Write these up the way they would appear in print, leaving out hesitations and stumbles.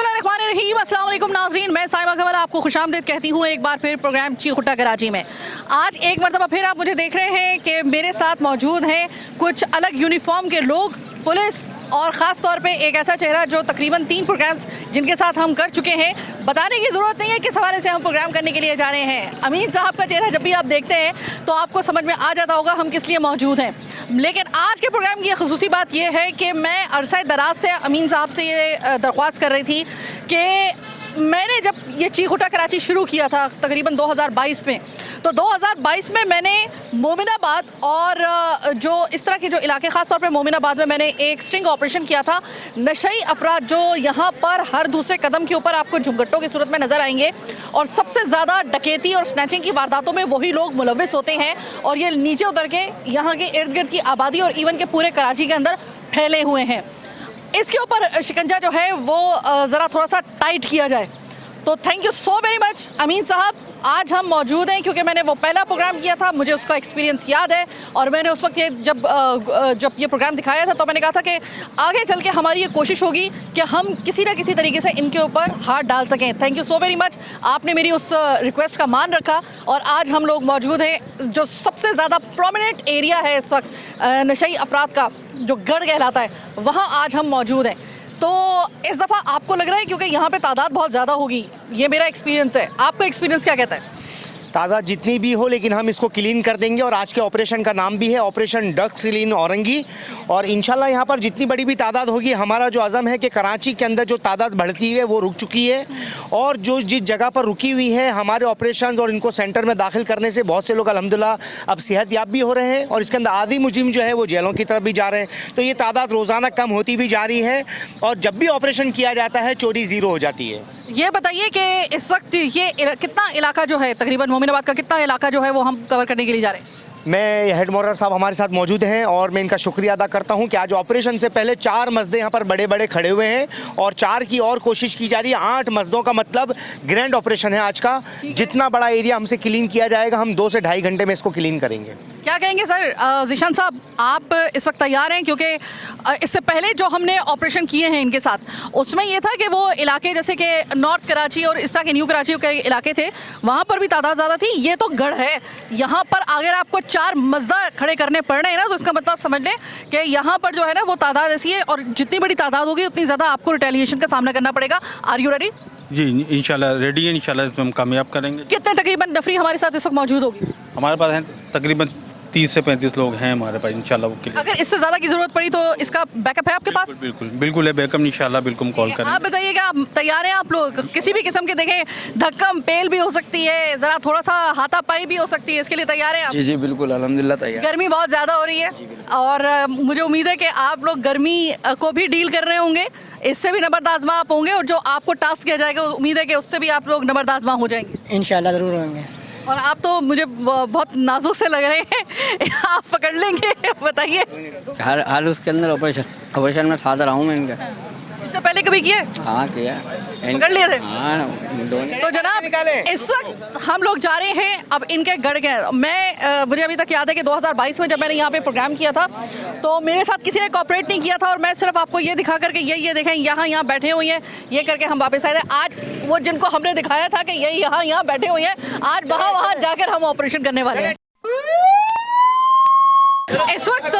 बिस्मिल्लाहिर्रहमानिर्रहीम, अस्सलाम वालेकुम नाज़रीन, मैं साइमा कमल आपको खुशामदीद कहती हूँ एक बार फिर प्रोग्राम चीखुटा कराची में। आज एक मरतबा फिर आप मुझे देख रहे हैं कि मेरे साथ मौजूद हैं कुछ अलग यूनिफॉर्म के लोग, पुलिस और ख़ास तौर पे एक ऐसा चेहरा जो तकरीबन 3 प्रोग्राम्स जिनके साथ हम कर चुके हैं। बताने की ज़रूरत नहीं है किस हवाले से हम प्रोग्राम करने के लिए जा रहे हैं। अमीन साहब का चेहरा जब भी आप देखते हैं तो आपको समझ में आ जाता होगा हम किस लिए मौजूद हैं। लेकिन आज के प्रोग्राम की ख़ुसूसी बात यह है कि मैं अरसा दराज से अमीन साहब से ये दरख्वास्त कर रही थी कि मैंने जब ये चीखुटा कराची शुरू किया था तकरीबन 2022 में, तो 2022 में मैंने मोमिनाबाद और जो इस तरह के जो इलाके ख़ास तौर पे मोमिनाबाद में मैंने एक स्टिंग ऑपरेशन किया था। नशई अफराद जो यहाँ पर हर दूसरे कदम के ऊपर आपको झुमगट्टों की सूरत में नज़र आएंगे और सबसे ज़्यादा डकैती और स्नैचिंग की वारदातों में वही लोग मुलव्विस होते हैं और ये नीचे उतर के यहाँ के इर्द गिर्द की आबादी और इवन के पूरे कराची के अंदर फैले हुए हैं। इसके ऊपर शिकंजा जो है वो ज़रा थोड़ा सा टाइट किया जाए। तो thank you so very much Amin साहब। आज हम मौजूद हैं क्योंकि मैंने वो पहला प्रोग्राम किया था, मुझे उसका एक्सपीरियंस याद है और मैंने उस वक्त ये जब ये प्रोग्राम दिखाया था तो मैंने कहा था कि आगे चल के हमारी ये कोशिश होगी कि हम किसी ना किसी तरीके से इनके ऊपर हाथ डाल सकें। Thank you so very much, आपने मेरी उस रिक्वेस्ट का मान रखा और आज हम लोग मौजूद हैं जो सबसे ज़्यादा प्रोमिनेंट एरिया है इस वक्त नशई अफराद का, जो गढ़ कहलाता है, वहाँ आज हम मौजूद हैं। तो इस दफ़ा आपको लग रहा है क्योंकि यहाँ पे तादाद बहुत ज़्यादा होगी, ये मेरा एक्सपीरियंस है, आपका एक्सपीरियंस क्या कहता है? तादाद जितनी भी हो लेकिन हम इसको क्लीन कर देंगे और आज के ऑपरेशन का नाम भी है ऑपरेशन डक क्लीन औरंगी। और इंशाल्लाह यहाँ पर जितनी बड़ी भी तादाद होगी, हमारा जो अज़म है कि कराची के अंदर जो तादाद बढ़ती है वो रुक चुकी है और जो जिस जगह पर रुकी हुई है हमारे ऑपरेशन और इनको सेंटर में दाखिल करने से बहुत से लोग अल्हम्दुलिल्लाह अब सेहतयाब भी हो रहे हैं और इसके अंदर आधी मुजिम जो है वो जेलों की तरफ भी जा रहे हैं। तो ये तादाद रोज़ाना कम होती भी जा रही है और जब भी ऑपरेशन किया जाता है चोरी ज़ीरो हो जाती है। ये बताइए कि इस वक्त ये कितना इलाका जो है, तकरीबन मोमिनाबाद का कितना इलाका जो है वो हम कवर करने के लिए जा रहे हैं? मैं हेड मॉडल साहब हमारे साथ मौजूद हैं और मैं इनका शुक्रिया अदा करता हूं कि आज ऑपरेशन से पहले 4 मसदे यहाँ पर बड़े बड़े खड़े हुए हैं और 4 की और कोशिश की जा रही है। 8 मसदों का मतलब ग्रैंड ऑपरेशन है आज का। जितना बड़ा एरिया हमसे क्लीन किया जाएगा हम 2 से ढाई घंटे में इसको क्लीन करेंगे। क्या कहेंगे सर? ज़ीशान साहब, आप इस वक्त तैयार हैं? क्योंकि इससे पहले जो हमने ऑपरेशन किए हैं इनके साथ उसमें ये था कि वो इलाके जैसे कि नॉर्थ कराची और इस तरह के न्यू कराची के इलाके थे, वहाँ पर भी तादाद ज़्यादा थी। ये तो गढ़ है, यहाँ पर अगर आपको 4 मसदा खड़े करने पड़ रहे हैं ना तो इसका मतलब समझ लें कि यहाँ पर जो है ना वो तादाद ऐसी है और जितनी बड़ी तादाद होगी उतनी ज़्यादा आपको रिटेलिएशन का सामना करना पड़ेगा। Are you ready? जी इंशाल्लाह रेडी है, इंशाल्लाह इसमें हम कामयाब करेंगे। कितने तकरीबन नफरी हमारे साथ इस वक्त मौजूद होगी? हमारे पास हैं तकरीबन 30 से 35 लोग हैं हमारे पास इंशाल्लाह। वो अगर इससे ज़्यादा की ज़रूरत पड़ी तो इसका बैकअप है आपके पास? बिल्कुल बिल्कुल है बैकअप, इंशाल्लाह बिल्कुल कॉल करें। आप बताइएगा, आप तैयार हैं? आप लोग किसी भी किस्म के देखें धक्कम पेल भी हो सकती है, ज़रा थोड़ा सा हाथापाई भी हो सकती है, इसके लिए तैयार हैं आप? जी जी बिल्कुल अल्हम्दुलिल्लाह तैयार। गर्मी बहुत ज़्यादा हो रही है और मुझे उम्मीद है कि आप लोग गर्मी को भी डील कर रहे होंगे, इससे भी नंबरदाज़मा आप होंगे और जो आपको टास्क किया जाएगा उम्मीद है कि उससे भी आप लोग नंबरदाज़मा हो जाएंगे। इंशाल्लाह ज़रूर होंगे। और आप तो मुझे बहुत नाजुक से लग रहे हैं, आप पकड़ लेंगे? बताइए। हाल उसके अंदर ऑपरेशन में साथ रहा हूँ मैं इनका। इससे पहले कभी किए? हाँ किया। पकड़ लिए थे? हाँ। तो जनाब इस वक्त हम लोग जा रहे हैं अब इनके गढ़ के। मुझे अभी तक याद है कि 2022 में जब मैंने यहाँ पे प्रोग्राम किया था तो मेरे साथ किसी ने कोऑपरेट नहीं किया था और मैं सिर्फ आपको ये दिखा करके ये देखें यहाँ बैठे हुए हैं, ये करके हम वापस आए थे। आज वो जिनको हमने दिखाया था कि ये यहाँ बैठे हुए हैं, आज वहाँ जाकर हम ऑपरेशन करने वाले हैं। इस वक्त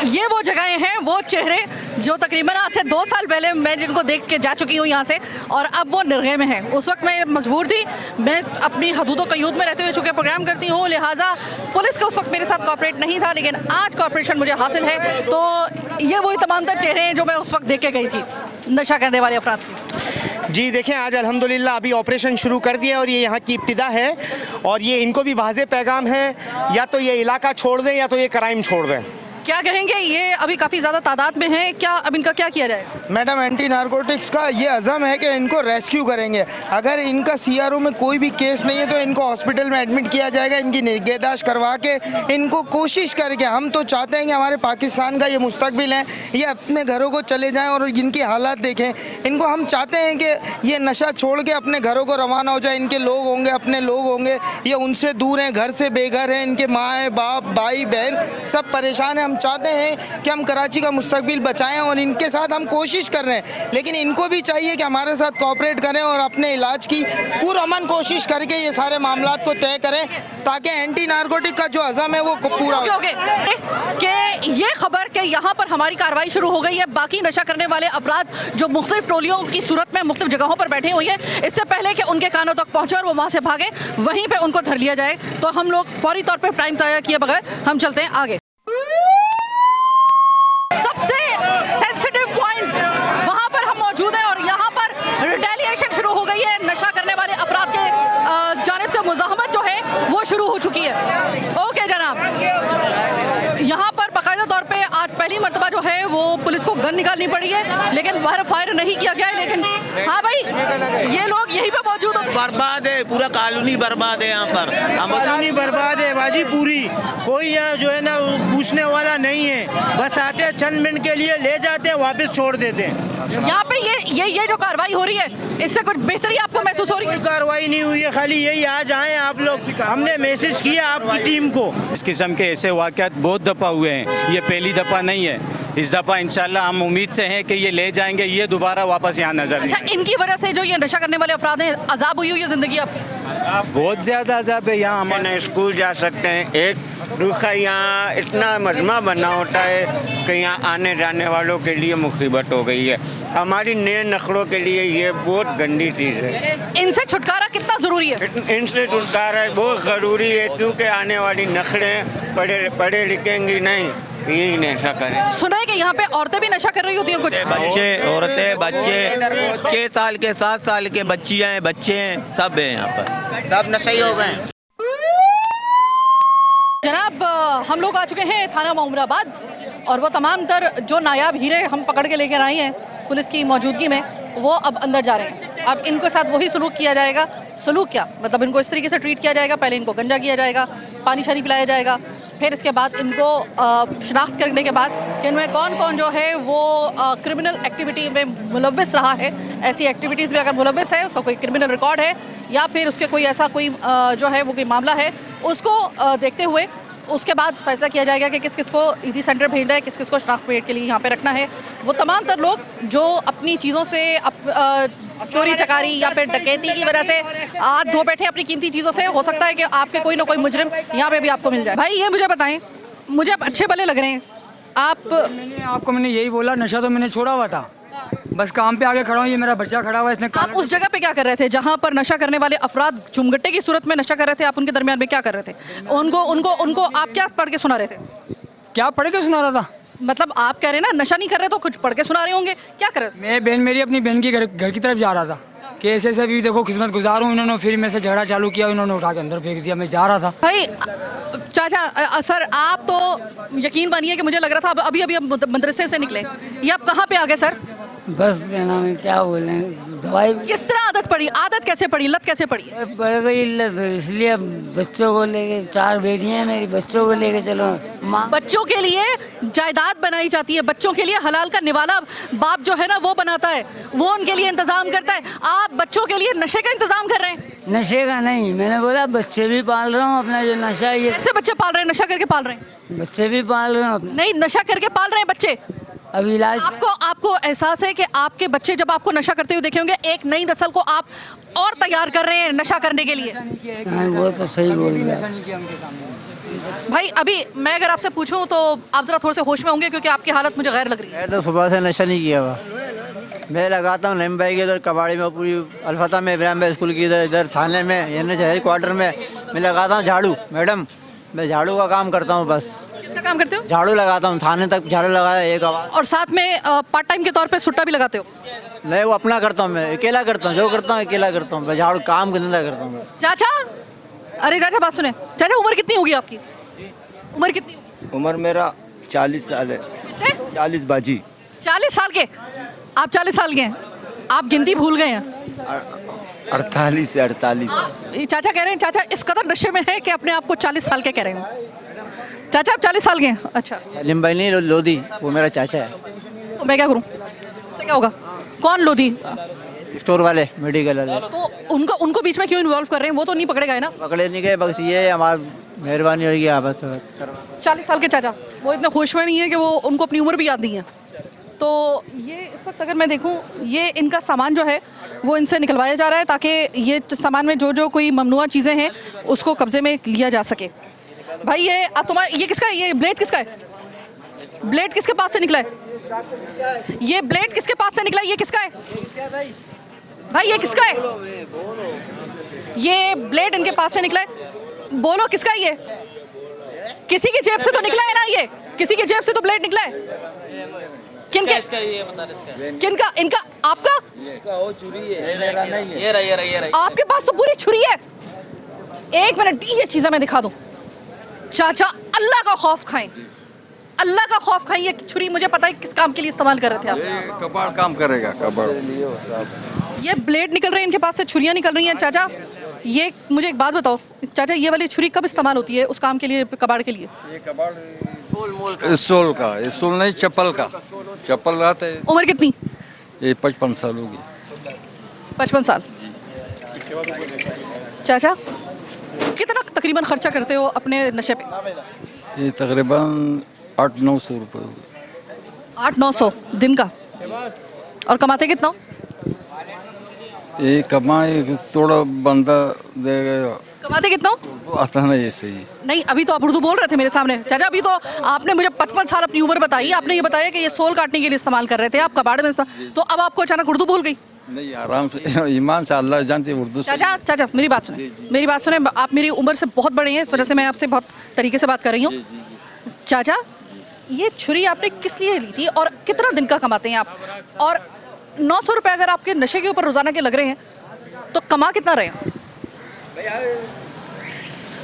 ये वो जगहें हैं, वो चेहरे जो तकरीबन आज से 2 साल पहले मैं जिनको देख के जा चुकी हूँ यहाँ से और अब वो निर्गे में हैं। उस वक्त मैं मजबूर थी, मैं अपनी हदूदों क़यूद में रहते हुए चूँकि प्रोग्राम करती हूँ, लिहाजा पुलिस का उस वक्त मेरे साथ कोऑपरेट नहीं था, लेकिन आज कोऑपरेशन मुझे हासिल है। तो ये वही तमाम तर चेहरे हैं जो मैं उस वक्त देख के गई थी नशा करने वाले अफराद की। जी देखें, आज अल्हम्दुलिल्लाह अभी ऑपरेशन शुरू कर दिया और ये यहाँ की इब्तिदा है और ये इनको भी वाज़े पैगाम है, या तो ये इलाका छोड़ दें या तो ये क्राइम छोड़ दें। क्या कहेंगे? ये अभी काफ़ी ज़्यादा तादाद में है, क्या अब इनका क्या किया जाए? मैडम एंटी नारकोटिक्स का ये अज़म है कि इनको रेस्क्यू करेंगे। अगर इनका सीआरओ में कोई भी केस नहीं है तो इनको हॉस्पिटल में एडमिट किया जाएगा, इनकी निगहदाश्त करवा के इनको कोशिश करके, हम तो चाहते हैं कि हमारे पाकिस्तान का ये मुस्तकबिल है, ये अपने घरों को चले जाएं और इनकी हालात देखें। इनको हम चाहते हैं कि ये नशा छोड़ के अपने घरों को रवाना हो जाए। इनके लोग होंगे, अपने लोग होंगे, ये उनसे दूर हैं, घर से बेघर हैं, इनके माँ बाप भाई बहन सब परेशान हैं। हम हम चाहते हैं कि हम कराची का मुस्तकबिल बचाएं और इनके साथ हम कोशिश कर रहे हैं, लेकिन इनको भी चाहिए कि हमारे साथ कोऑपरेट करें और अपने इलाज की पुरअमन कोशिश करके ये सारे मामलात को तय करें ताकि एंटी नारकोटिक का जो अज़म है वो पूरा हो। कि ये खबर कि यहाँ पर हमारी कार्रवाई शुरू हो गई है, बाकी नशा करने वाले अफराद जो मुख्तलिफ टोलियों की सूरत में मुख्तलिफ जगहों पर बैठे हुए हैं, इससे पहले कि उनके कानों तक पहुँचे और वो वहाँ से भागे, वहीं पे उनको धर लिया जाए। तो हम लोग फौरी तौर पे टाइम तय किए बगैर हम चलते हैं आगे। सबसे सेंसिटिव पॉइंट वहाँ पर हम मौजूद हैं और यहाँ पर रिटेलिएशन शुरू हो गई है। नशा करने वाले अफराद के जानिब से मुज़ाहमत जो है वो शुरू हो चुकी है। ओके जनाब, यहाँ पर बाकायदा तौर पे आज पहली मर्तबा जो है वो पुलिस को गन निकालनी पड़ी है, लेकिन बाहर फायर नहीं किया गया है। लेकिन हाँ भाई, ये लोग यहीं पे मौजूद हैं। बर्बाद है, पूरा कॉलोनी बर्बाद है। यहाँ पर कॉलोनी बर्बाद है बाजी पूरी। कोई यहाँ जो है ना पूछने वाला नहीं है, बस आते हैं चंद मिनट के लिए, ले जाते हैं, वापस छोड़ देते हैं। यहाँ पे ये जो कार्रवाई हो रही है, इससे कुछ बेहतरी आपको महसूस हो रही है? कोई कार्रवाई नहीं हुई है, खाली यही आज आए आप लोग, हमने मैसेज किया आपकी टीम को। इस किस्म के ऐसे वाक़यात बहुत दफ़ा हुए हैं, ये पहली दफ़ा नहीं है। इस दफ़ा इंशाल्लाह हम उम्मीद से हैं कि ये ले जाएंगे, ये दोबारा वापस यहाँ नजर नहीं। अच्छा, इनकी वजह से जो ये नशा करने वाले अफराद हैं, अजाब हुई है ज़िंदगी आपकी? बहुत ज़्यादा अजाब है यहाँ। हम स्कूल जा सकते हैं, एक रुखा यहाँ इतना मजमा बना होता है कि यहाँ आने जाने वालों के लिए मुसीबत हो गई है। हमारी नए नखरों के लिए ये बहुत गंदी चीज़ है। इनसे छुटकारा कितना ज़रूरी है? इनसे छुटकारा बहुत ज़रूरी है, क्योंकि आने वाली नखरें पढ़े लिखेंगी नहीं, यही नशा करें। सुना है कि यहाँ पे औरतें भी नशा कर रही होती हैं कुछ? बच्चे, औरतें, बच्चे, 6 साल के 7 साल के बच्चियाँ हैं, बच्चे हैं, सब हैं यहाँ पर, सब नशे हो गए हैं। जनाब, हम लोग आ चुके हैं थाना मोमराबाद और वो तमाम तर जो नायाब हीरे हम पकड़ के लेकर आए हैं पुलिस की मौजूदगी में, वो अब अंदर जा रहे हैं। अब इनके साथ वही सलूक किया जाएगा। सलूक क्या मतलब, इनको इस तरीके से ट्रीट किया जाएगा, पहले इनको गंजा किया जाएगा, पानी शानी पिलाया जाएगा, फिर इसके बाद इनको शनाख्त करने के बाद कि इनमें कौन कौन जो है वो क्रिमिनल एक्टिविटी में मुलव्विस रहा है, ऐसी एक्टिविटीज़ में अगर मुलव्विस है, उसका कोई क्रिमिनल रिकॉर्ड है या फिर उसके कोई ऐसा कोई जो है वो कोई मामला है, उसको देखते हुए उसके बाद फैसला किया जाएगा कि किस किस को ईदी सेंटर भेजना है, किस किस को शनाख्त परेड के लिए यहाँ पे रखना है। वो तमाम तर लोग जो अपनी चीज़ों से चोरी चकारी या फिर डकैती की वजह से हाथ धो बैठे अपनी कीमती चीज़ों से, हो सकता है कि आपके कोई ना कोई मुजरिम यहाँ पे भी आपको मिल जाए। भाई ये मुझे बताएं, मुझे आप अच्छे भले लग रहे हैं आप। मैंने यही बोला, नशा तो मैंने छोड़ा हुआ था, बस काम पे आगे खड़ा हूँ, ये मेरा बच्चा खड़ा हुआ है, इसने। आप उस जगह पे क्या कर रहे थे जहाँ पर नशा करने वाले अफराद चुमगट्टे की सूरत में नशा कर रहे थे? आप उनके दरमियान में क्या कर रहे थे? उनको आप क्या पढ़ के सुना रहे थे? क्या पढ़ के सुना रहा था? मतलब आप कह रहे हैं ना नशा नहीं कर रहे तो कुछ पढ़ के सुना रहे होंगे, क्या कर रहे थे? मैं बहन मेरी अपनी बहन की घर की तरफ जा रहा था कि ऐसे ऐसे भी देखो खिदमत गुजार हूँ, इन्होंने फिर मेरे से झगड़ा चालू किया, इन्होंने उठा के अंदर फेंक दिया, मैं जा रहा था। भाई चाचा सर, आप तो यकीन मानिए कि मुझे लग रहा था अभी अभी आप मदरसे से निकले, ये आप कहाँ पे आ गए सर? बस में क्या बोले, दवाई किस तरह आदत पड़ी? आदत कैसे पड़ी, लत कैसे पड़ी? पड़ गई लत, इसलिए बच्चों को लेके, 4 बेटियां हैं मेरी, बच्चों को लेके चलो। माँ बच्चों के लिए जायदाद बनाई जाती है, बच्चों के लिए हलाल का निवाला बाप जो है ना वो बनाता है, वो उनके लिए इंतजाम करता है। आप बच्चों के लिए नशे का इंतजाम कर रहे हैं? नशे का नहीं, मैंने बोला बच्चे भी पाल रहा हूँ अपना, जो नशा ये। कैसे बच्चे पाल रहे हैं? नशा करके पाल रहे हैं? बच्चे भी पाल रहे हैं नहीं, नशा करके पाल रहे हैं बच्चे। अभी इलाज आपको एहसास है कि आपके बच्चे जब आपको नशा करते हुए देखे होंगे, एक नई नस्ल को आप और तैयार कर रहे हैं नशा करने के लिए। वो तो सही बोल रहे। भाई अभी मैं अगर आपसे पूछूं तो आप जरा थोड़े से होश में होंगे, क्योंकि आपकी हालत मुझे गैर लग रही है। मैं तो सुबह से नशा नहीं किया हुआ, मैं लगाता हूँ नईम भाई के इधर कबाड़ी में, पूरी अलफता में, इब्राहिम भाई स्कूल की इधर थाने में, यानी हेड क्वार्टर में मैं लगाता हूँ झाड़ू। मैडम मैं झाड़ू का काम करता हूँ। बस किसका काम करते हो? झाड़ू लगाता हूँ, थाने तक झाड़ू लगाया एक आवाज़। और साथ में पार्ट टाइम के तौर पे सुट्टा भी लगाते हो? नहीं, वो अपना करता हूँ, मैं अकेला करता हूँ, जो करता हूँ अकेला करता हूँ, झाड़ू काम का धंधा करता हूँ। चाचा, अरे चाचा बात सुने। चाचा उम्र कितनी होगी आपकी? उम्र कितनी? उम्र मेरा 40 साल है। कितने? 40 बाजी। 40 साल के? आप 40 साल के हैं? आप गिनती भूल गए हैं। 48 से 48। चाचा कह रहे हैं, चाचा इस कदर नशे में है कि अपने आप को 40 साल के कह रहे हैं। चाचा आप 40 साल के हैं? अच्छा। लिम भाई नहीं, लोधी, वो मेरा चाचा है। तो मैं क्या करूं? उससे क्या होगा? कौन लोधी? स्टोर वाले, मेडिकल वाले तो उनको उनको बीच में क्यों इन्वॉल्व कर रहे हैं? वो तो नहीं पकड़े गए ना। पकड़े नहीं गए, बस ये हमारी मेहरबानी होगी आप बस 40 साल के चाचा वो इतने खुश में नहीं है कि वो उनको अपनी उम्र भी याद नहीं है। तो ये इस वक्त अगर मैं देखूं, ये इनका सामान जो है वो इनसे निकलवाया जा रहा है ताकि ये सामान में जो जो कोई ममनुआ चीज़ें हैं उसको कब्जे में लिया जा सके। भाई ये अब तुम्हारा ये किसका है? ये ब्लेड किसका है? ब्लेड किसके पास से निकला है? ये ब्लेड किसके पास से निकला है? ये किसका है भाई? ये किसका है? ये ब्लेड इनके पास से निकला है, बोलो किसका है? ये किसी की जेब से तो निकला है ना? ये किसी की जेब से तो ब्लेड निकला है। किनका? किनका? इनका? आपका? आपके पास तो पूरी छुरी है। एक मिनट, ये चीज़ें मैं दिखा दूं। चाचा अल्लाह का खौफ खाएं, अल्लाह का खौफ खाएं। ये छुरी मुझे पता है किस काम के लिए इस्तेमाल कर रहे थे आप। कबाड़ काम करेगा, कबाड़। ये ब्लेड निकल रहे हैं इनके पास से, छुरियाँ निकल रही हैं। चाचा ये मुझे एक बात बताओ, चाचा ये वाली छुरी कब इस्तेमाल होती है उस काम के लिए, कबाड़ के लिए? ये कबाड़ स्टोल का, स्टोल नहीं चप्पल का, चप्पल रहता है। उम्र कितनी? ये 55 साल होगी। 55 साल। चाचा कितना तकरीबन खर्चा करते हो अपने नशे पे? ये तकरीबन 800-900 रुपये होगी। 800-900 दिन का। और कमाते कितना? ये कमाए थोड़ा बंदा देगा। कमाते कितना? आता नहीं, ऐसे ही नहीं, अभी तो आप उर्दू बोल रहे थे मेरे सामने। चाचा अभी तो आपने मुझे 55 साल अपनी उम्र बताई, आपने ये बताया कि ये सोल काटने के लिए इस्तेमाल कर रहे थे आप, कबाड़ में तो अब आपको अचानक उर्दू भूल गई? नहीं, आराम से ईमान से, अल्लाह जानते उर्दू से। चाचा चाचा मेरी बात सुने, मेरी बात सुने। आप मेरी उम्र से बहुत बड़े हैं, इस वजह से मैं आपसे बहुत तरीके से बात कर रही हूँ। चाचा ये छुरी आपने किस लिए ली थी और कितना दिन का कमाते हैं आप? और 900 रुपये अगर आपके नशे के ऊपर रोजाना के लग रहे हैं तो कमा कितना रहे हैं?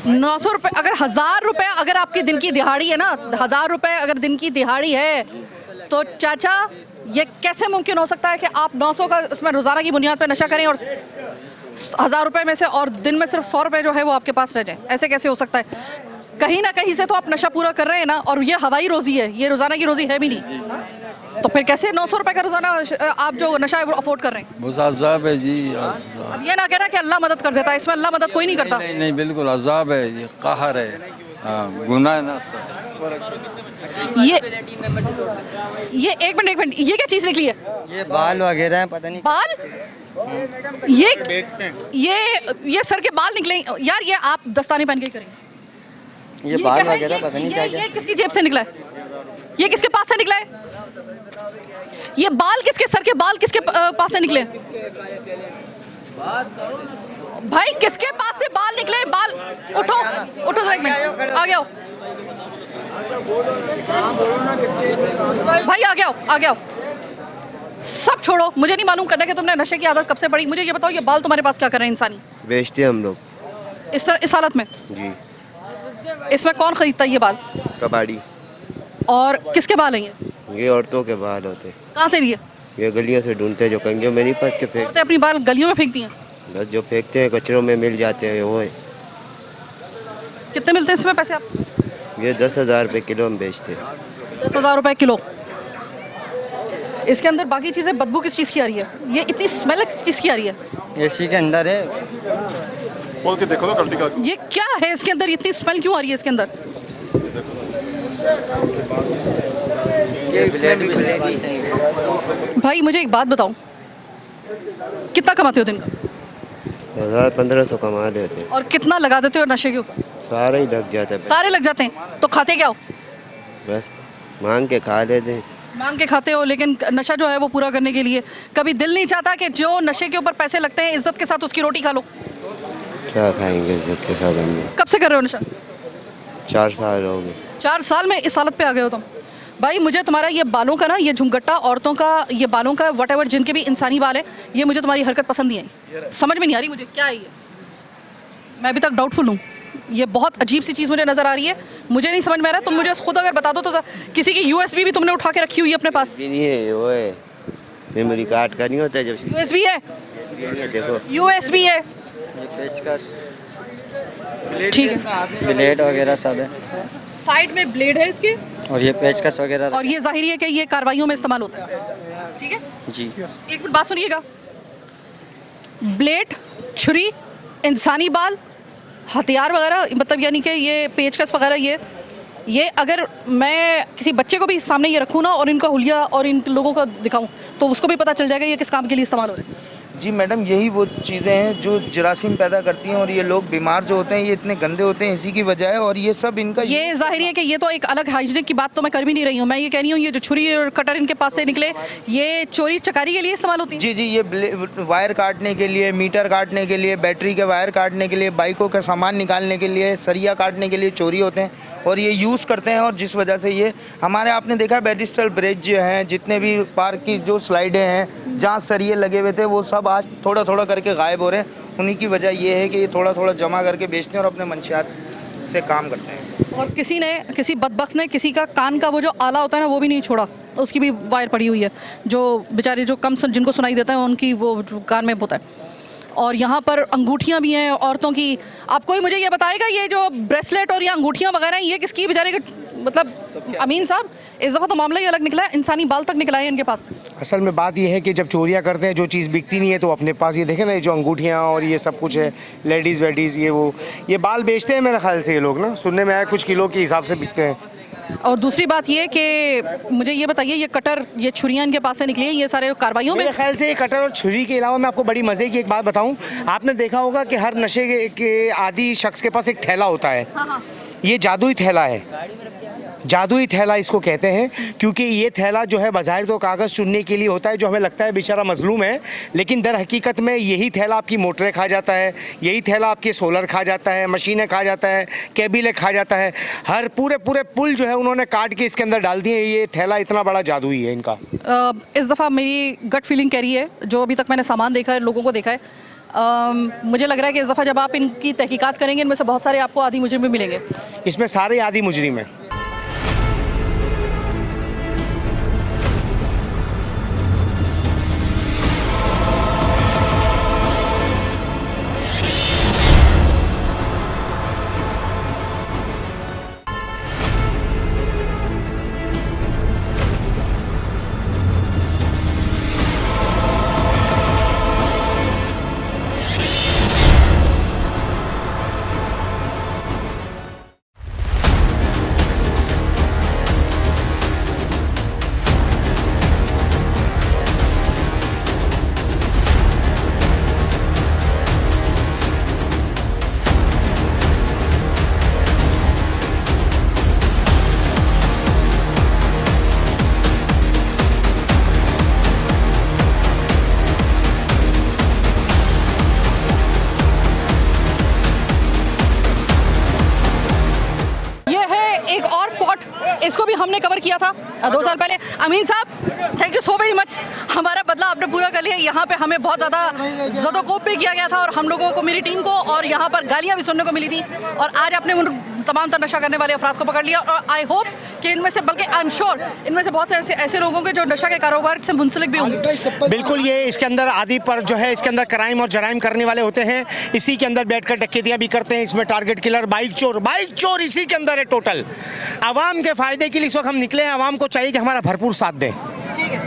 900 रुपये अगर 1000 रुपये अगर आपकी दिन की दिहाड़ी है ना, 1000 रुपये अगर दिन की दिहाड़ी है तो चाचा ये कैसे मुमकिन हो सकता है कि आप 900 का इसमें रोज़ाना की बुनियाद पे नशा करें और 1000 रुपये में से और दिन में सिर्फ 100 रुपये जो है वो आपके पास रह जाए? ऐसे कैसे हो सकता है? कहीं ना कहीं से तो आप नशा पूरा कर रहे हैं ना, और ये हवाई रोज़ी है, ये रोज़ाना की रोज़ी है भी नहीं, तो फिर कैसे 900 रुपये का रोज़ाना आप जो नशा है वो अफोर्ड कर रहे हैं? बस अजाब है जी। अब ये ना कह रहा कि अल्लाह मदद कर देता है, इसमें अल्लाह मदद कोई नहीं करता। नहीं नहीं, बिल्कुल अजाब है, ये कहर है, गुनाह है ना। ये एक मिनट, ये क्या चीज़ निकली है? ये बाल वगैरह है, पता नहीं बाल? ये सर के बाल निकले यार, ये आप दस्ताने पहन के ही करेंगे। ये बाल वगैरह पता नहीं क्या ये किसकी जेब से निकला है? ये किसके पास से निकला है? ये बाल किसके, सर के बाल किसके पास से निकले? भाई किसके पास से बाल निकले? बाल उठो उठो जरा, एक मिनट आ गया भाई, आ गया सब छोड़ो, मुझे नहीं मालूम करना कि तुमने नशे की आदत कब से पड़ी। मुझे ये बताओ, ये बाल तुम्हारे पास क्या कर रहे हैं? इंसानी बेचते हम लोग इस हालत में जी। इसमें कौन खरीदता है ये बाल? कबाड़ी। और किसके बाल हैं ये औरतों के बाल होते, कहाँ से लिए? ये गलियों से ढूंढते जो कंगियों में नहीं फंस के फेंक, औरतें अपनी बाल गलियों में फेंकती हैं? बस जो फेंकते हैं कचरों में मिल जाते हैं वो है। कितने मिलते हैं इसमें पैसे आप? ये 10,000 रुपये किलो हम बेचते हैं। 10,000 रुपये किलो। इसके अंदर बाकी चीज़ें, बदबू किस चीज़ की आ रही है? ये इतनी स्मेल किस चीज़ की आ रही है? एसी के अंदर है। खोल के देखो तो का। ये क्या है इसके अंदर? इतनी स्मेल क्यों आ रही है इसके अंदर? भाई मुझे एक बात बताओ, कितना कमाते हो दिन का? 1000-1500 कमा लेते हैं। और कितना लगा देते हो नशे के ऊपर? सारा ही लग जाता है। सारे लग जाते हैं? तो खाते क्या हो? बस मांग के खा लेते हैं। मांग के खाते हो, लेकिन नशा जो है वो पूरा करने के लिए कभी दिल नहीं चाहता कि जो नशे के ऊपर पैसे लगते हैं इज्जत के साथ उसकी रोटी खा लो? क्या खाएंगे इज्जत के साथ हम लोग। कब से कर रहे हो नशा? 4 साल हो गए। 4 साल में इस हालत पे आ गए हो तुम? भाई मुझे तुम्हारा ये बालों का ना, ये झुमगट्टा औरतों का, ये बालों का वट एवर जिनके भी इंसानी बाल है, ये मुझे तुम्हारी हरकत पसंद नहीं आई, समझ में नहीं आ रही मुझे क्या है ये। मैं अभी तक डाउटफुल हूँ, ये बहुत अजीब सी चीज़ मुझे नज़र आ रही है, मुझे नहीं समझ में आ रहा। तुम मुझे खुद अगर बता दो तो। किसी की USB भी तुमने उठा के रखी हुई है अपने पास? नहीं है, वो है मेमोरी कार्ड का नहीं होता है जब। USB है? देखो USB है, ठीक है। ब्लेड वगैरह सब है, साइड में ब्लेड है इसके, और ये पेचकस वगैरह, और ये जाहिर है कि ये कार्रवाइयों में इस्तेमाल होता है, ठीक है जी। एक मिनट बात सुनिएगा, ब्लेड, छुरी, इंसानी बाल, हथियार वगैरह, मतलब यानी कि ये पेचकस वगैरह, ये अगर मैं किसी बच्चे को भी सामने ये रखूँ ना और इनका हुलिया और इन लोगों को दिखाऊं तो उसको भी पता चल जाएगा ये किस काम के लिए इस्तेमाल हो रहे हैं। जी मैडम, यही वो चीज़ें हैं जो जरासीम पैदा करती हैं और ये लोग बीमार जो होते हैं ये इतने गंदे होते हैं इसी की वजह है। और ये सब इनका ये जाहिर है कि ये तो एक अलग हाइजीनिक की बात तो मैं कर भी नहीं रही हूँ। मैं ये कह रही हूँ ये जो छुरी और कटर इनके पास से निकले ये चोरी चकारी के लिए इस्तेमाल होती है। जी, ये वायर काटने के लिए, मीटर काटने के लिए, बैटरी के वायर काटने के लिए, बाइकों का सामान निकालने के लिए, सरिया काटने के लिए चोरी होते हैं और ये यूज़ करते हैं। और जिस वजह से ये हमारे, आपने देखा बैरिस्टल ब्रिज जो हैं, जितने भी पार्क की जो स्लाइडें हैं जहाँ सरिये लगे हुए थे वो सब आज थोड़ा थोड़ा करके गायब हो रहे हैं। उन्हीं की वजह ये है कि ये थोड़ा थोड़ा जमा करके बेचते हैं और अपने मंशियात से काम करते हैं। और किसी बदबख्त ने किसी का कान का वो जो आला होता है ना वो भी नहीं छोड़ा, तो उसकी भी वायर पड़ी हुई है, जो बेचारे जो जिनको सुनाई देता है उनकी वो कान में होता है। और यहाँ पर अंगूठियाँ भी हैं औरतों की। आप कोई मुझे ये बताएगा ये जो ब्रेसलेट और ये अंगूठियाँ वगैरह ये किसकी बेचारे के, मतलब अमीन साहब इस दफ़ा तो मामला ही अलग निकला है, इंसानी बाल तक निकला है इनके पास। असल में बात यह है कि जब चोरियां करते हैं जो चीज़ बिकती नहीं है तो अपने पास, ये देखें ना, ये जो अंगूठियां और ये सब कुछ है, लेडीज़ वेडीज़, ये बाल बेचते हैं मेरे ख्याल से ये लोग ना, सुनने में आया कुछ किलो के हिसाब से बिकते हैं। और दूसरी बात ये कि मुझे ये बताइए ये कटर, ये छुरियाँ इनके पास से निकली हैं, ये सारे कार्रवाइयों में? मेरे ख्याल से ये कटर और छुरी के अलावा मैं आपको बड़ी मज़े की एक बात बताऊं, आपने देखा होगा कि हर नशे के आदी शख्स के पास एक थैला होता है। हाँ। ये जादुई थैला है, जादुई थैला इसको कहते हैं, क्योंकि ये थैला जो है बाज़ाहिर तो कागज़ चुनने के लिए होता है, जो हमें लगता है बेचारा मजलूम है, लेकिन दर हकीकत में यही थैला आपकी मोटरें खा जाता है, यही थैला आपके सोलर खा जाता है, मशीनें खा जाता है, केबिलें खा जाता है, हर पूरे पुल जो है उन्होंने काट के इसके अंदर डाल दिए। ये थैला इतना बड़ा जादुई है इनका। इस दफ़ा मेरी गट फीलिंग कह रही है, जो अभी तक मैंने सामान देखा है, लोगों को देखा है, मुझे लग रहा है कि इस दफ़ा जब आप इनकी तहकीकात करेंगे इनमें से बहुत सारे आपको आदी मुजरिम भी मिलेंगे। इसमें सारे आदी मुजरिम हैं। इसको भी हमने कवर किया था 2 साल पहले। अमीन साहब thank you so very much, हमारा बदला आपने पूरा कर लिया। यहाँ पे हमें बहुत ज़्यादा ज़दोकोप भी किया गया था और हम लोगों को, मेरी टीम को, और यहाँ पर गालियाँ भी सुनने को मिली थी, और आज आपने उन तमाम तर नशा करने वाले अफराद को पकड़ लिया। और आई होप कि इनमें से, बल्कि आई एम श्योर इनमें से बहुत से ऐसे लोग होंगे जो नशा के कारोबार से मुंसलिक भी होंगे। बिल्कुल, ये इसके अंदर आदि पर जो है इसके अंदर क्राइम और जराइम करने वाले होते हैं, इसी के अंदर बैठकर डकैतियाँ भी करते हैं। इसमें टारगेट किलर, बाइक चोर इसी के अंदर है टोटल। आवाम के फ़ायदे के लिए इस वक्त हम निकले हैं, आवाम को चाहिए कि हमारा भरपूर साथ दें। ठीक है,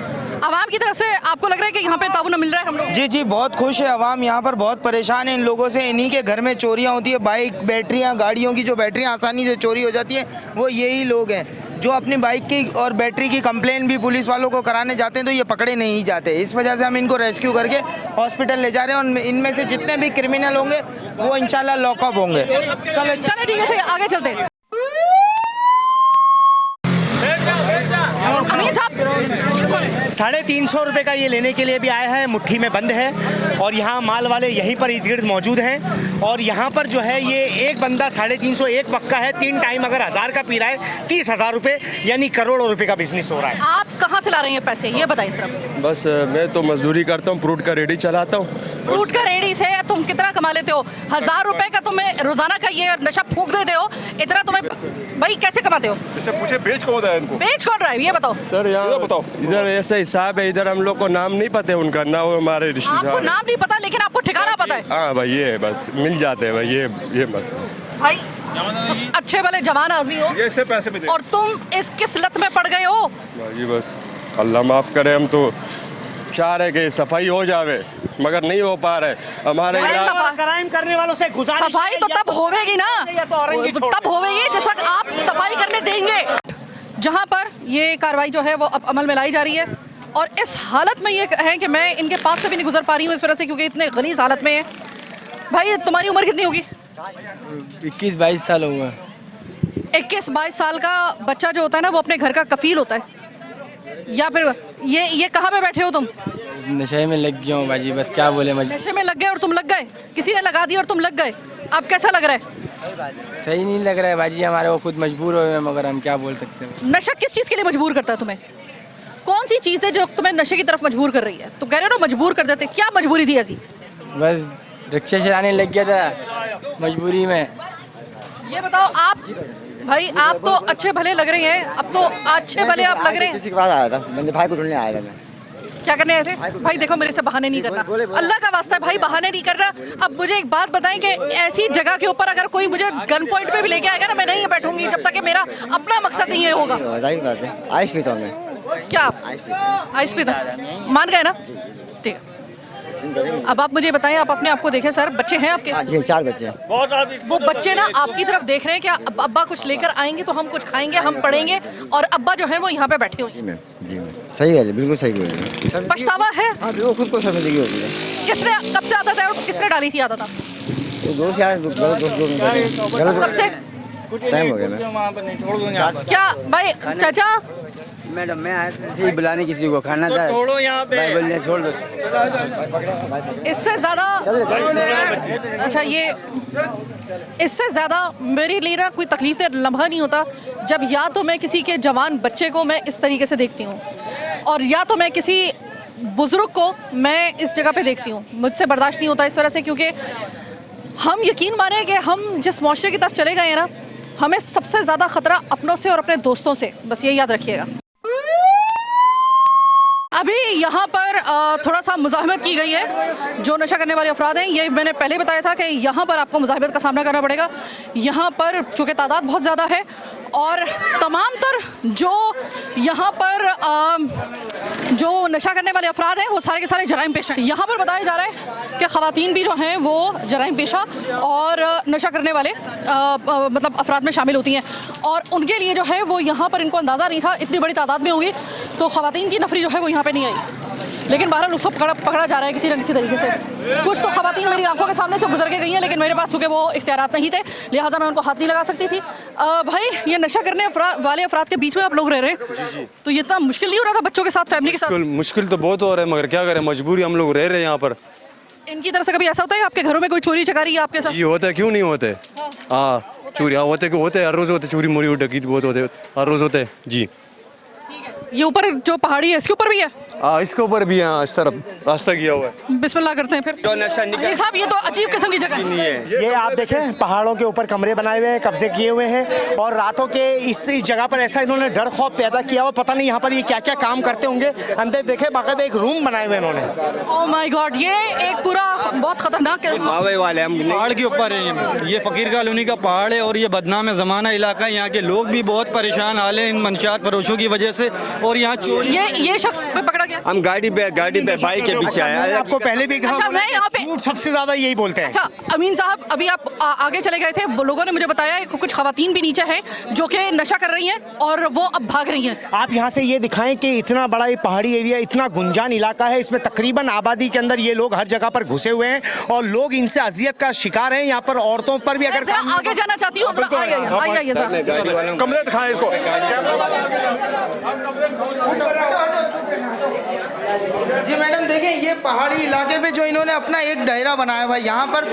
आवाम की तरफ से आपको लग रहा है कि यहाँ पे ताउन मिल रहा है हम लोग? जी, बहुत खुश है आवाम, यहाँ पर बहुत परेशान है इन लोगों से। इन्हीं के घर में चोरियाँ होती है, बाइक, बैटरियाँ, गाड़ियों की जो बैटरियाँ आसानी से चोरी हो जाती हैं, वो यही लोग हैं जो अपनी बाइक की और बैटरी की कंप्लेन भी पुलिस वालों को कराने जाते हैं तो ये पकड़े नहीं जाते। इस वजह से हम इनको रेस्क्यू करके हॉस्पिटल ले जा रहे हैं, और इनमें से जितने भी क्रिमिनल होंगे वो इंशाल्लाह लॉकअप होंगे। चलो ठीक है, आगे चलते हैं। अमीन साहब 350 रुपये का ये लेने के लिए भी आया है, मुट्ठी में बंद है, और यहाँ माल वाले यहीं पर इर्द गिर्द मौजूद हैं। और यहाँ पर जो है ये एक बंदा 350, एक पक्का है, 3 टाइम अगर 1000 का पी रहा है 30,000 रुपये, यानी करोड़ों रुपए का बिजनेस हो रहा है। आप कहाँ से ला रहे हैं पैसे, ये बताइए सर। बस मैं तो मजदूरी करता हूँ, फ्रूट का रेडी चलाता हूँ। फ्रूट का रेडी से तुम कितना कमा लेते हो? 1000 रुपए का तुम्हें रोजाना का ये नशा फूंक देते हो, इतना तुम्हें भाई कैसे कमाते हो? पूछे बेच कौन रहा है इनको? बेच कौन रहा है ये बताओ सर। यहाँ बताओ, इधर ऐसा हिसाब है, इधर हम लोग को नाम नहीं पता है उनका, ना वो हमारे आपको रिश्तेदार। नाम नहीं पता लेकिन आपको ठिकाना पता है। हाँ भाई, ये बस मिल जाते हैं भाई, ये बस भाई तुम अच्छे भले जवान आदमी हो, ये ऐसे पैसे में दे, और तुम इस किस लत में पड़ गए हो? भाई बस अल्लाह माफ़ करे, हम तो चाह रहे कि सफाई हो जावे। मगर नहीं हो पा रहे हमारे क्राइम करने वालों से गुजारिश सफाई तो तब होवेगी ना, तब होवेगी जिस वक्त आप सफाई करने देंगे। जहां पर ये कार्रवाई जो है वो अब अमल में लाई जा रही है और इस हालत में ये है कि मैं इनके पास से भी नहीं गुजर पा रही हूँ इस वजह से, क्योंकि इतने गलीज हालत में है। भाई तुम्हारी उम्र कितनी होगी? 21-22 साल हुआ। 21-22 साल का बच्चा जो होता है ना वो अपने घर का कफील होता है, या फिर ये कहाँ पे बैठे हो तुम? नशे में लग गया हूँ बाजी, बस क्या बोले मुझे। नशे में लग गए और तुम लग गए, किसी ने लगा दिया और तुम लग गए। अब कैसा लग रहा है? सही नहीं लग रहा है बाजी, हमारे वो खुद मजबूर हुए हैं, मगर हम क्या बोल सकते हैं। नशा किस चीज़ के लिए मजबूर करता है तुम्हें? कौन सी चीज़ है जो तुम्हें नशे की तरफ मजबूर कर रही है? तुम कह रहे हो ना मजबूर कर देते, क्या मजबूरी थी ऐसी? बस रिक्शा चलाने लग गया था मजबूरी में। ये बताओ आप, भाई आप तो अच्छे भले लग रहे हैं, अब तो अच्छे भले आप लग रहे हैं। किसी के पास आया था, मैंने भाई को ढूंढने आया था मैं। क्या करने आए थे? भाई देखो मेरे से बहाने नहीं करना, अल्लाह का वास्ता है भाई, बहाने नहीं करना। अब मुझे एक बात बताएं कि ऐसी जगह के ऊपर अगर कोई मुझे गन पॉइंट पे भी लेके आएगा ना, मैं नहीं बैठूंगी जब तक कि मेरा अपना मकसद नहीं ये होगा। आइस पीता हूं मैं। क्या आइस पीता? मान गए ना? ठीक है। अब आप मुझे बताएं, आप अपने आप को देखें सर, बच्चे हैं आपके? जी 4 बच्चे हैं। वो बच्चे ना आपकी तरफ देख रहे हैं कि अब्बा कुछ लेकर आएंगे तो हम कुछ खाएंगे, हम पढ़ेंगे, और अब्बा जो है वो यहाँ पे बैठे हुए हैं। जी मैम, सही है, बिल्कुल सही बोल रहे हैं। पछतावा है? हाँ, वो खुद को शर्मिंदगी होती है। किसने, कब से आता था और किसने डाली थी आता था? दोस्त यार, कब से? टाइम हो गया मैं। क्या भाई चाचा? मैडम मैं आया था बुलाने किसी को, खाना था, छोड़ो यहाँ पे, बोलने छोड़ दो। इससे ज़्यादा, अच्छा ये इससे ज़्यादा मेरे लिए ना कोई तकलीफ से लम्हा नहीं होता जब या तो मैं किसी के जवान बच्चे को मैं इस तरीके से देखती हूँ, और या तो मैं किसी बुज़ुर्ग को मैं इस जगह पे देखती हूँ। मुझसे बर्दाश्त नहीं होता इस वजह से, क्योंकि हम यकीन माने कि हम जिस मुआशरे की तरफ चले गए हैं ना, हमें सबसे ज़्यादा ख़तरा अपनों से और अपने दोस्तों से, बस ये याद रखिएगा। अभी यहाँ पर थोड़ा सा मुज़ाहमत की गई है, जो नशा करने वाले अफराद हैं, ये मैंने पहले बताया था कि यहाँ पर आपको मुज़ाहमत का सामना करना पड़ेगा। यहाँ पर चूँकि तादाद बहुत ज़्यादा है और तमाम तर जो यहाँ पर जो नशा करने वाले अफराद हैं वो सारे के सारे जराइम पेशा हैं। यहाँ पर बताया जा रहा है कि ख़वातीन भी जो हैं वो जराइम पेशा और नशा करने वाले मतलब अफराद में शामिल होती हैं, और उनके लिए जो है वो यहाँ पर इनको अंदाज़ा नहीं था इतनी बड़ी तादाद में होगी, तो ख़वातीन की नफरी जो है वो यहाँ पे नहीं आई, लेकिन बहरहाल उसको पकड़ा जा रहा है किसी न किसी तरीके से। कुछ तो ख़वातीन मेरी आंखों के सामने से गुजर के गई हैं, लेकिन मेरे पास चूँकि वो इख्तियारात नहीं थे, लिहाजा मैं उनको हाथ नहीं लगा सकती थी। भाई ये नशा करने वाले अफराद के बीच में आप लोग रह रहे हैं, तो ये इतना मुश्किल नहीं हो रहा था बच्चों के साथ, फैमिली के साथ? मुश्किल तो बहुत हो रहा है, मगर क्या करें, मजबूरी, हम लोग रह रहे हैं यहाँ पर। इनकी तरफ से कभी ऐसा होता है आपके घरों में कोई चोरी चकारी आपके साथ? ये होता है, क्यों नहीं होते? हाँ चोरी होते, हर रोज़ होते, चोरी मोरी डकैती बहुत होते, हर रोज़ होते हैं जी। ये ऊपर जो पहाड़ी है इसके ऊपर भी है? हाँ इसके ऊपर भी है, इस तरफ रास्ता किया हुआ है। बिस्मिल्लाह करते हैं फिर। ये साहब ये तो अजीब किस्म की जगह है। ये आप देखें, पहाड़ों के ऊपर कमरे बनाए हुए हैं, कब्जे किए हुए हैं, और रातों के इस जगह पर ऐसा इन्होंने डर खौफ पैदा किया हुआ, पता नहीं यहाँ पर ये क्या क्या काम करते होंगे। अंदर देखे बाकायदा एक रूम बनाए हुए इन्होंने। ओह माय गॉड, ये एक पूरा बहुत खतरनाक पहाड़ के ऊपर है, ये फकीर कॉलोनी का पहाड़ है और ये बदनाम ज़माना इलाका है। यहाँ के लोग भी बहुत परेशान हाल है इन मंशियात फरोशों की वजह से, और यहाँ चोरी। ये शख्स पे पकड़ा गया? हम गाड़ी पे बाइक के पीछे आया। आपको पहले भी अच्छा, मैं यहाँ पे झूठ सबसे ज्यादा यही बोलते हैं। अच्छा अमीन साहब, अभी आप आगे चले गए थे, लोगों ने मुझे बताया कि कुछ खवातीन भी नीचे हैं जो कि नशा कर रही हैं और वो अब भाग रही हैं। आप यहाँ से ये दिखाएं कि इतना बड़ा ये पहाड़ी एरिया, इतना गुंजान इलाका है, इसमें तकरीबन आबादी के अंदर ये लोग हर जगह पर घुसे हुए हैं और लोग इनसे अजियत का शिकार हैं। यहाँ पर औरतों पर भी अगर आगे जाना चाहती हूँ, आइए कमरे दिखाएं इसको। जी मैडम देखें, ये पहाड़ी इलाके पे जो इन्होंने अपना एक डेरा बनाया हुआ है, यहाँ पर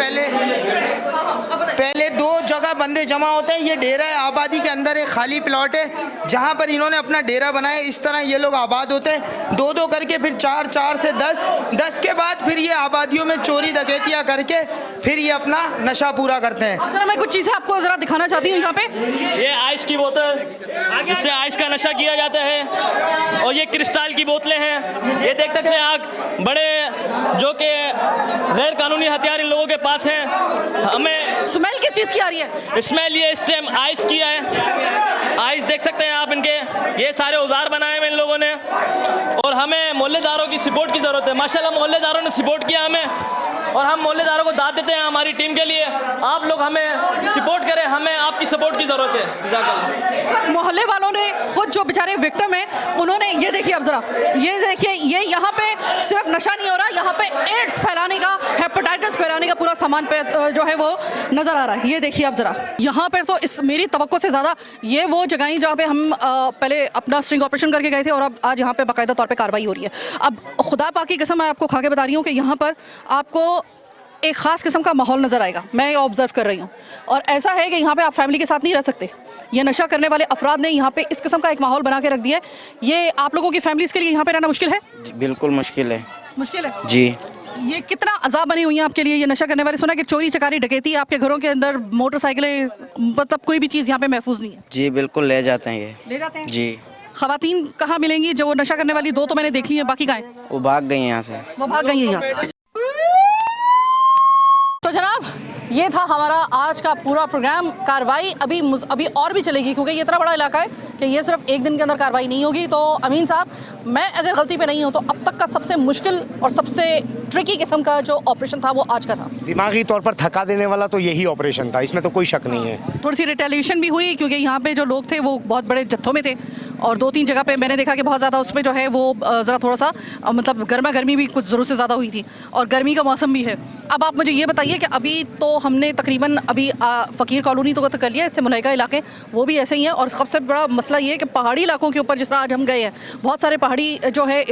पहले 2 जगह बंदे जमा होते हैं। ये डेरा है, आबादी के अंदर एक खाली प्लॉट है जहाँ पर इन्होंने अपना डेरा बनाया। इस तरह ये लोग आबाद होते हैं 2-2 करके, फिर 4 से 10 के बाद फिर ये आबादियों में चोरी डकैतियाँ करके फिर ये अपना नशा पूरा करते हैं। जरा मैं कुछ चीज़ें आपको ज़रा दिखाना चाहती हूँ यहाँ पे। ये आइस की बोतल, इससे आइस का नशा किया जाता है, और ये क्रिस्टल की बोतलें हैं। ये देख सकते हैं आप, बड़े जो कि गैर कानूनी हथियार इन लोगों के पास हैं। हमें स्मेल किस चीज़ की आ रही है? स्मेल ये इस टाइम आइस किया है। आइस देख सकते हैं आप इनके, ये सारे औजार बनाए हैं इन लोगों ने। और हमें मोहल्लेदारों की सपोर्ट की ज़रूरत है। माशाल्लाह मोहल्लेदारों ने सपोर्ट किया हमें, और हम मोहल्लेदारों को दाद देते हैं हमारी टीम के लिए। आप लोग हमें सपोर्ट करें, हमें आपकी सपोर्ट की ज़रूरत है। मोहल्ले वालों ने खुद जो बेचारे विक्टिम हैं उन्होंने, ये देखिए अब ज़रा, ये देखिए, ये यहाँ पे सिर्फ नशा नहीं हो रहा, यहाँ पे एड्स फैलाने का, हेपेटाइटिस फैलाने का पूरा सामान पे जो है वो नज़र आ रहा है। ये देखिए अब ज़रा, यहाँ पर तो इस मेरी तवक्को से ज़्यादा ये वो जगह जहाँ पे हम पहले अपना स्ट्रिंग ऑपरेशन करके गए थे, और अब आज यहाँ पे बाकायदा तौर पे कार्रवाई हो रही है। अब खुदा पाक की कसम मैं आपको खा के बता रही हूँ कि यहाँ पर आपको एक ख़ास किस्म का माहौल नज़र आएगा। मैं ये ऑब्ज़र्व कर रही हूँ, और ऐसा है कि यहाँ पे आप फैमिली के साथ नहीं रह सकते। ये नशा करने वाले अफराद ने यहाँ पे इस किस्म का एक माहौल बना के रख दिया है। ये आप लोगों की फैमिलीज़ के लिए यहाँ पे रहना मुश्किल है? बिल्कुल मुश्किल है। मुश्किल है जी। ये कितना अजाब बनी हुई है आपके लिए ये नशा करने वाले? सुना कि चोरी चकारी डकैती आपके घरों के अंदर, मोटरसाइकिलें, मतलब कोई भी चीज़ यहाँ पे महफूज नहीं है? जी बिल्कुल ले जाते हैं ये। ले जाते हैं जी। खवातीन कहाँ मिलेंगी जो नशा करने वाली? दो तो मैंने देख ली है, बाकी कहाँ हैं? वो भाग गई यहाँ से। वो भाग गई है यहाँ से। तो जनाब, ये था हमारा आज का पूरा प्रोग्राम। कार्रवाई अभी और भी चलेगी, क्योंकि ये इतना बड़ा इलाका है कि ये सिर्फ एक दिन के अंदर कार्रवाई नहीं होगी। तो अमीन साहब, मैं अगर गलती पे नहीं हूँ तो अब तक का सबसे मुश्किल और सबसे ट्रिकी किस्म का जो ऑपरेशन था वो आज का था। दिमागी तौर पर थका देने वाला तो यही ऑपरेशन था, इसमें तो कोई शक नहीं है। थोड़ी सी रिटेलिएशन भी हुई, क्योंकि यहाँ पे जो लोग थे वो बहुत बड़े जत्थों में थे, और 2-3 जगह पे मैंने देखा कि बहुत ज़्यादा उसमें जो है वो ज़रा थोड़ा सा मतलब गर्मा गर्मी भी कुछ ज़रूरत से ज़्यादा हुई थी, और गर्मी का मौसम भी है। अब आप मुझे ये बताइए कि अभी तो हमने तकरीबन अभी फ़कीर कॉलोनी तो कर लिया, इससे मुलाइका इलाके वो भी ऐसे ही हैं। और सबसे बड़ा मसला ये है कि पहाड़ी इलाकों के ऊपर जिस तरह आज हम गए हैं, बहुत सारे पहाड़ी जो है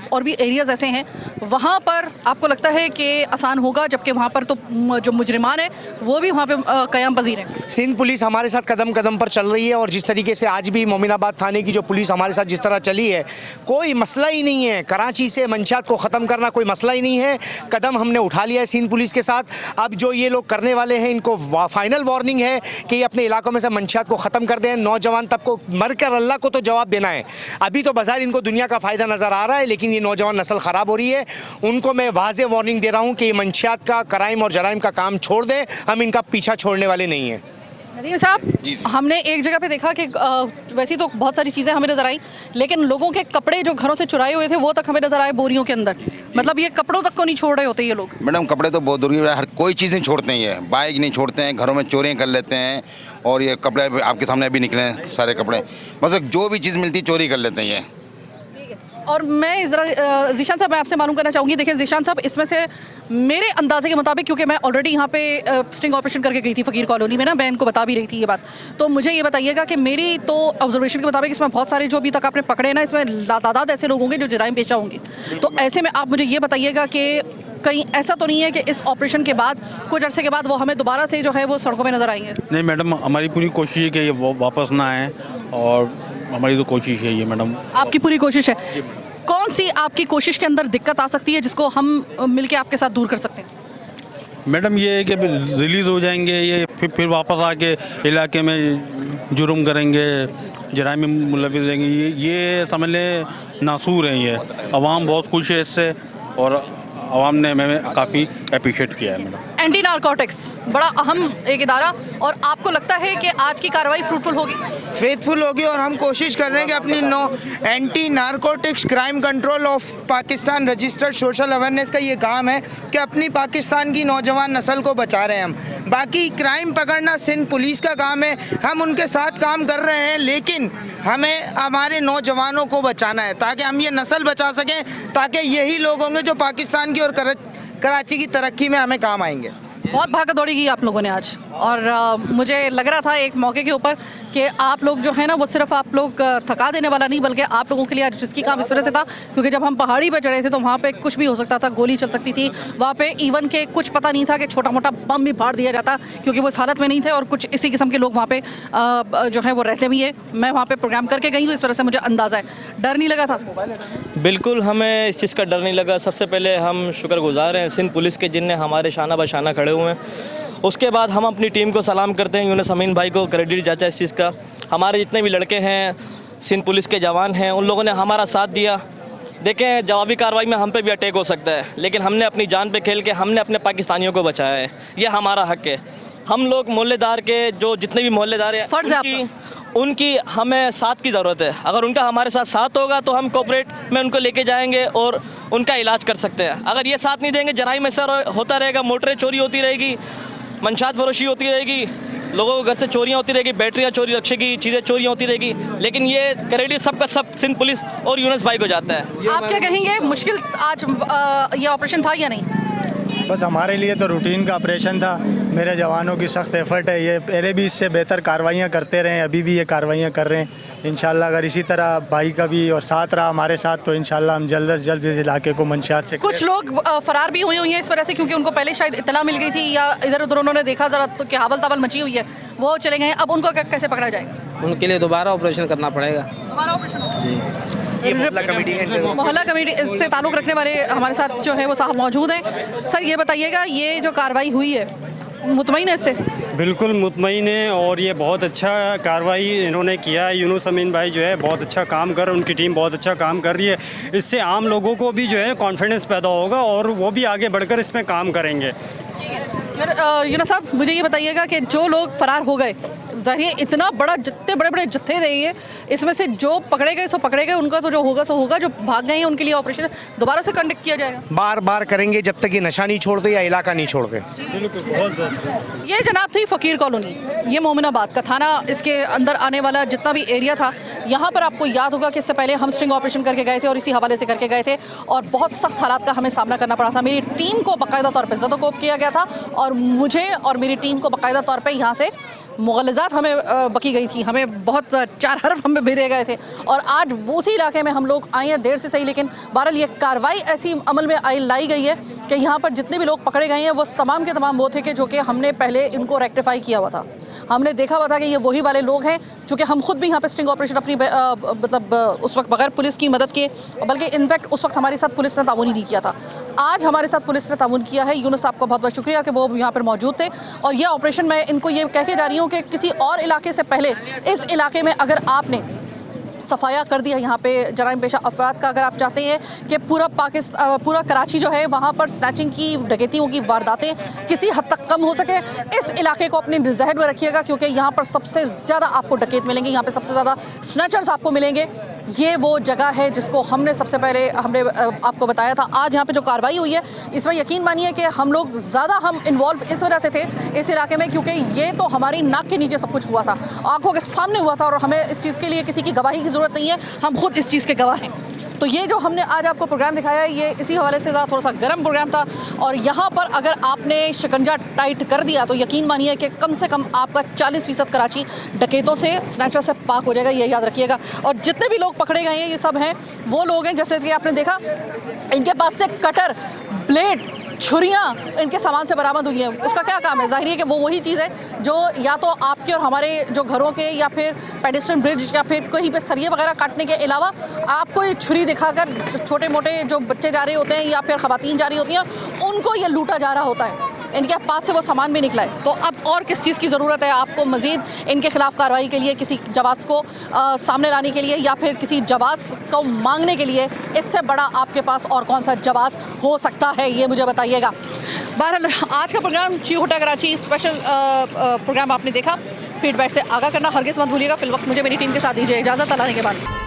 और भी एरियाज़ ऐसे हैं, वहाँ पर आपको लगता है कि आसान होगा, जबकि वहाँ पर तो जो मुजरिमान है वो भी वहाँ पर क़याम पज़ीर हैं। सिंध पुलिस हमारे साथ कदम कदम पर चल रही है, और जिस तरीके से आज भी मोमिनाबाद थाने की जो पुलिस हमारे साथ जिस तरह चली है, कोई मसला ही नहीं है। कराची से मंशियात को ख़त्म करना कोई मसला ही नहीं है। कदम हमने उठा लिया है सिंध पुलिस के साथ। अब जो ये लोग करने वाले हैं, इनको फाइनल वार्निंग है कि ये अपने इलाकों में से मंशियात को ख़त्म कर दें। नौजवान तब को मर कर अल्लाह को तो जवाब देना है। अभी तो बाज़ार इनको दुनिया का फ़ायदा नज़र आ रहा है, लेकिन ये नौजवान नस्ल ख़राब हो रही है। उनको मैं वाज़े वार्निंग दे रहा हूँ कि ये मंशियात का, क्राइम और जराइम का काम छोड़ दें। हम इनका पीछा छोड़ने वाले नहीं हैं। नदीम साहब, हमने एक जगह पे देखा कि वैसे तो बहुत सारी चीज़ें हमें नज़र आई, लेकिन लोगों के कपड़े जो घरों से चुराए हुए थे वो तक हमें नज़र आए बोरियों के अंदर। मतलब ये कपड़ों तक को नहीं छोड़ रहे होते ये लोग। मैडम कपड़े तो बहुत दूर है, हर कोई चीज़ नहीं छोड़ते हैं। ये बाइक नहीं छोड़ते हैं, घरों में चोरियाँ कर लेते हैं, और ये कपड़े आपके सामने अभी निकले हैं सारे कपड़े, बस जो भी चीज़ मिलती है चोरी कर लेते हैं ये। और मैं ज़रा ज़ीशान साहब, मैं आपसे मालूम करना चाहूँगी, देखिए ज़ीशान साहब, इसमें से मेरे अंदाजे के मुताबिक, क्योंकि मैं ऑलरेडी यहाँ पे स्टिंग ऑपरेशन करके गई थी फ़कीर कॉलोनी में ना, मैं इनको बता भी रही थी ये बात, तो मुझे ये बताइएगा कि मेरी तो ऑब्जर्वेशन के मुताबिक इसमें बहुत सारे जो अभी तक आपने पकड़े ना, इसमें लातादाद ऐसे लोग होंगे जो जराइम पेशा होंगे। तो ऐसे में आप मुझे ये बताइएगा कि कहीं ऐसा तो नहीं है कि इस ऑपरेशन के बाद कुछ अरसे के बाद वो हमें दोबारा से जो है वो सड़कों में नज़र आएंगे? नहीं मैडम, हमारी पूरी कोशिश है कि ये वापस ना आए, और हमारी तो कोशिश है ये मैडम। आपकी पूरी कोशिश है। कौन सी आपकी कोशिश के अंदर दिक्कत आ सकती है जिसको हम मिलके आपके साथ दूर कर सकते हैं? मैडम ये है कि रिलीज़ हो जाएंगे ये, फिर वापस आके इलाके में जुर्म करेंगे, जराइम में मुलविस रहेंगे। ये समझ लें नासूर हैं ये। अवाम बहुत खुश है इससे, और अवाम ने हमें काफ़ी अप्रिशिएट किया है मैडम। एंटी नारकोटिक्स बड़ा अहम एक इदारा, और आपको लगता है कि आज की कार्रवाई फ्रूटफुल होगी? फेथफुल होगी, और हम कोशिश कर रहे हैं कि अपनी anti narcotics crime control of Pakistan registered social awareness का ये काम है कि अपनी पाकिस्तान की नौजवान नस्ल को बचा रहे हैं हम। बाकी क्राइम पकड़ना सिंध पुलिस का काम है, हम उनके साथ काम कर रहे हैं, लेकिन हमें हमारे नौजवानों को बचाना है ताकि हम ये नस्ल बचा सकें, ताकि यही लोग होंगे जो पाकिस्तान की और कराची की तरक्की में हमें काम आएंगे। बहुत भागा दौड़ी की आप लोगों ने आज, और मुझे लग रहा था एक मौके के ऊपर कि आप लोग जो है ना वो सिर्फ आप लोग थका देने वाला नहीं, बल्कि आप लोगों के लिए आज रिस्की काम इस वजह से था क्योंकि जब हम पहाड़ी पर चढ़े थे तो वहाँ पे कुछ भी हो सकता था, गोली चल सकती थी वहाँ पे, इवन के कुछ पता नहीं था कि छोटा मोटा बम भी फाड़ दिया जाता, क्योंकि वो इस हालत में नहीं थे, और कुछ इसी किस्म के लोग वहाँ पे जो है वो रहते भी है। मैं वहाँ पर प्रोग्राम करके गई हूँ, इस वजह से मुझे अंदाज़ा है। डर नहीं लगा था? बिल्कुल हमें इस चीज़ का डर नहीं लगा। सबसे पहले हम शुक्रगुजार हैं सिंध पुलिस के, जिनने हमारे शाना बशाना खड़े हुए हैं। उसके बाद हम अपनी टीम को सलाम करते हैं, यूनुस अमीन भाई को क्रेडिट जाता है इस चीज़ का। हमारे जितने भी लड़के हैं सिंध पुलिस के जवान हैं, उन लोगों ने हमारा साथ दिया। देखें जवाबी कार्रवाई में हम पे भी अटैक हो सकता है, लेकिन हमने अपनी जान पे खेल के हमने अपने पाकिस्तानियों को बचाया है। ये हमारा हक है। हम लोग मोहल्लेदार के जो जितने भी मोहल्लेदार हैं उनकी हमें साथ की ज़रूरत है। अगर उनका हमारे साथ होगा तो हम कोऑपरेट में उनको लेके जाएंगे और उनका इलाज कर सकते हैं। अगर ये साथ नहीं देंगे, जराइम ऐसा होता रहेगा, मोटरें चोरी होती रहेगी, मंशात फरोशी होती रहेगी, लोगों के घर से चोरियां होती रहेगी, बैटरियां चोरी, रक्षे की चीज़ें चोरियां होती रहेगी, लेकिन ये क्रेडिट सबका सब सिंध पुलिस और यूनुस भाई को जाता है। आप क्या कहेंगे, मुश्किल आज ये ऑपरेशन था या नहीं? बस हमारे लिए तो रूटीन का ऑपरेशन था। मेरे जवानों की सख्त एफर्ट है, ये पहले भी इससे बेहतर कार्रवाइयाँ करते रहे, अभी भी ये कार्रवाइयाँ कर रहे हैं। इंशाल्लाह अगर इसी तरह भाई का भी और साथ रहा हमारे साथ, तो इंशाल्लाह हम जल्द से जल्द इस इलाके को मंशियात से। कुछ लोग फरार भी हुए हैं इस वजह से, क्योंकि उनको पहले शायद इत्तला मिल गई थी या इधर उधर उन्होंने देखा ज़रा तो क्या हवल तवल मची हुई है, वो चले गए। अब उनको कैसे पकड़ा जाएगा? उनके लिए दोबारा ऑपरेशन करना पड़ेगा। दोबारा ऑपरेशन जी। मोहल्ला कमेटी से ताल्लुक़ रखने वाले हमारे साथ जो है वो साहब मौजूद हैं। सर ये बताइएगा, ये जो कार्रवाई हुई है मुतमईन है इससे? बिल्कुल मुतमईन है, और ये बहुत अच्छा कार्रवाई इन्होंने किया है। यूनुस अमीन भाई जो है बहुत अच्छा काम कर, उनकी टीम बहुत अच्छा काम कर रही है। इससे आम लोगों को भी जो है कॉन्फिडेंस पैदा होगा और वो भी आगे बढ़कर इसमें काम करेंगे। यूनुस साहब मुझे ये बताइएगा कि जो लोग फरार हो गए, ज़ाहिर इतना बड़ा, जितने बड़े बड़े जत्थे थे ये, इसमें से जो पकड़े गए सो पकड़े गए, उनका तो जो होगा सो होगा, जो भाग गए हैं उनके लिए ऑपरेशन दोबारा से कंडक्ट किया जाएगा। बार बार करेंगे जब तक ये नशा नहीं छोड़ते या इलाका नहीं छोड़ते। ये जनाब थी फ़कीर कॉलोनी, ये मोमिनाबाद का थाना, इसके अंदर आने वाला जितना भी एरिया था। यहाँ पर आपको याद होगा कि इससे पहले हम स्टिंग ऑपरेशन करके गए थे और इसी हवाले से करके गए थे, और बहुत सख्त हालात का हमें सामना करना पड़ा था। मेरी टीम को बाकायदा तौर पर ज़दोकोब किया गया था, और मुझे और मेरी टीम को बाकायदा तौर पर यहाँ से मुग़ल्लज़ात हमें बकी गई थी, हमें बहुत 4 हर्फ हमें भेजे गए थे। और आज उसी इलाके में हम लोग आए हैं, देर से सही, लेकिन बहरहाल ये कार्रवाई ऐसी अमल में लाई गई है कि यहाँ पर जितने भी लोग पकड़े गए हैं वो तमाम के तमाम वो थे कि जो कि हमने पहले इनको रेक्टिफाई किया हुआ था। हमने देखा हुआ था कि ये वही वाले लोग हैं, चूँकि हम खुद भी यहाँ पर स्टिंग ऑपरेशन अपनी मतलब उस वक्त बगैर पुलिस की मदद के, बल्कि इनफैक्ट उस वक्त हमारे साथ पुलिस ने ताउन ही नहीं किया था। आज हमारे साथ पुलिस ने ताउन किया है। यूनुस साहब का बहुत बहुत शुक्रिया कि वो यहाँ पर मौजूद थे। और यह ऑपरेशन मैं इनको ये कह के जा रही हूँ कि किसी और इलाके से पहले इस इलाके में अगर आपने सफाया कर दिया यहाँ पे जराइम पेशा अफराद का, अगर आप चाहते हैं कि पूरा कराची जो है वहाँ पर स्नैचिंग की, डकैतियों की वारदातें किसी हद तक कम हो सके, इस इलाके को अपने जहन में रखिएगा, क्योंकि यहाँ पर सबसे ज़्यादा आपको डकैत मिलेंगे, यहाँ पे सबसे ज़्यादा स्नैचर्स आपको मिलेंगे। ये वो जगह है जिसको हमने सबसे पहले आपको बताया था। आज यहाँ पे जो कार्रवाई हुई है, इसमें यकीन मानिए कि हम लोग ज़्यादा इन्वॉल्व इस वजह से थे इस इलाके में, क्योंकि ये तो हमारी नाक के नीचे सब कुछ हुआ था, आंखों के सामने हुआ था, और हमें इस चीज़ के लिए किसी की गवाही की ज़रूरत नहीं है, हम खुद इस चीज़ के गवाह हैं। तो ये जो हमने आज आपको प्रोग्राम दिखाया है, ये इसी हवाले से थोड़ा सा गर्म प्रोग्राम था, और यहाँ पर अगर आपने शिकंजा टाइट कर दिया तो यकीन मानिए कि कम से कम आपका 40% कराची डकैतों से, स्नैचर से पाक हो जाएगा, ये याद रखिएगा। और जितने भी लोग पकड़े गए हैं ये सब हैं वो लोग हैं, जैसे कि आपने देखा इनके पास से कटर, ब्लेड, छुरियाँ इनके सामान से बरामद हुई हैं। उसका क्या काम है? जाहिर है कि वो वही चीज़ है जो या तो आपके और हमारे जो घरों के, या फिर पेडेस्ट्रियन ब्रिज, या फिर कहीं पे सरिये वगैरह काटने के अलावा आपको ये छुरी दिखाकर छोटे मोटे जो बच्चे जा रहे होते हैं या फिर ख़वातीन जा रही होती हैं, उनको ये लूटा जा रहा होता है। इनके पास से वो सामान भी निकला है। तो अब और किस चीज़ की ज़रूरत है आपको मज़ीद इनके ख़िलाफ़ कार्रवाई के लिए, किसी जवास को सामने लाने के लिए, या फिर किसी जवास को मांगने के लिए? इससे बड़ा आपके पास और कौन सा जवास हो सकता है, ये मुझे बताइएगा। बहरहाल आज का प्रोग्राम ची हुटा कराची स्पेशल प्रोग्राम आपने देखा। फीडबैक से आगाह करना हरगिज़ मत भूलिएगा। फिलवक्त मुझे मेरी टीम के साथ दीजिए इजाज़त। अल्लाह के बाद।